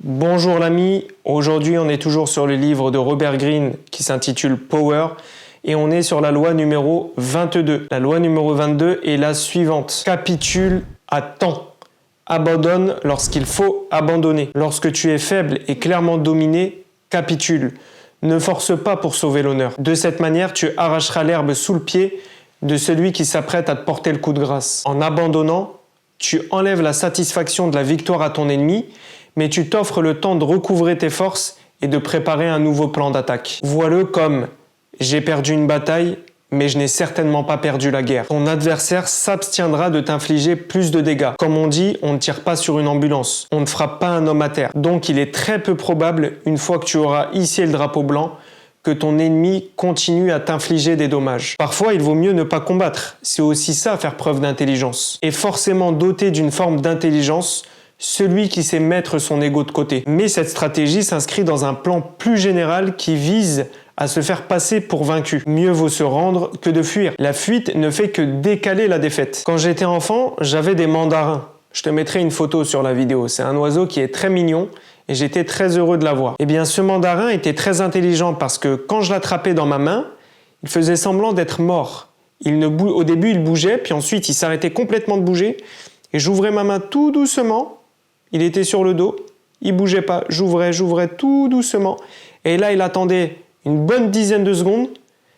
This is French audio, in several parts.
Bonjour l'ami, aujourd'hui on est toujours sur le livre de Robert Greene qui s'intitule Power et on est sur la loi numéro 22. La loi numéro 22 est la suivante. Capitule à temps. Abandonne lorsqu'il faut abandonner. Lorsque tu es faible et clairement dominé, capitule. Ne force pas pour sauver l'honneur. De cette manière, tu arracheras l'herbe sous le pied de celui qui s'apprête à te porter le coup de grâce. En abandonnant, tu enlèves la satisfaction de la victoire à ton ennemi, mais tu t'offres le temps de recouvrer tes forces et de préparer un nouveau plan d'attaque. Vois-le comme « j'ai perdu une bataille, mais je n'ai certainement pas perdu la guerre ». Ton adversaire s'abstiendra de t'infliger plus de dégâts. Comme on dit, on ne tire pas sur une ambulance, on ne frappe pas un homme à terre. Donc il est très peu probable, une fois que tu auras hissé le drapeau blanc, que ton ennemi continue à t'infliger des dommages. Parfois, il vaut mieux ne pas combattre. C'est aussi ça, faire preuve d'intelligence. Et forcément doté d'une forme d'intelligence, celui qui sait mettre son ego de côté. Mais cette stratégie s'inscrit dans un plan plus général qui vise à se faire passer pour vaincu. Mieux vaut se rendre que de fuir. La fuite ne fait que décaler la défaite. Quand j'étais enfant, j'avais des mandarins. Je te mettrai une photo sur la vidéo. C'est un oiseau qui est très mignon et j'étais très heureux de l'avoir. Eh bien, ce mandarin était très intelligent parce que quand je l'attrapais dans ma main, il faisait semblant d'être mort. Au début, il bougeait, puis ensuite, il s'arrêtait complètement de bouger et j'ouvrais ma main tout doucement. Il était sur le dos, il bougeait pas, j'ouvrais tout doucement. Et là, il attendait une bonne dizaine de secondes.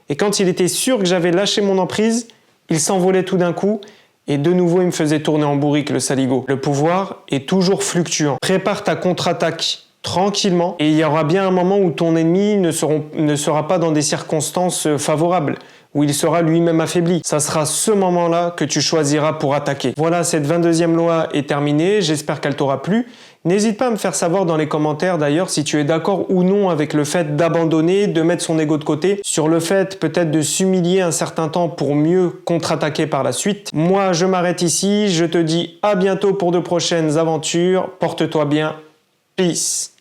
Et quand il était sûr que j'avais lâché mon emprise, il s'envolait tout d'un coup. Et de nouveau, il me faisait tourner en bourrique, le saligo. Le pouvoir est toujours fluctuant. Prépare ta contre-attaque tranquillement. Et il y aura bien un moment où ton ennemi ne sera pas dans des circonstances favorables, où il sera lui-même affaibli. Ça sera ce moment-là que tu choisiras pour attaquer. Voilà, cette 22e loi est terminée. J'espère qu'elle t'aura plu. N'hésite pas à me faire savoir dans les commentaires d'ailleurs si tu es d'accord ou non avec le fait d'abandonner, de mettre son ego de côté, sur le fait peut-être de s'humilier un certain temps pour mieux contre-attaquer par la suite. Moi, je m'arrête ici. Je te dis à bientôt pour de prochaines aventures. Porte-toi bien. Peace.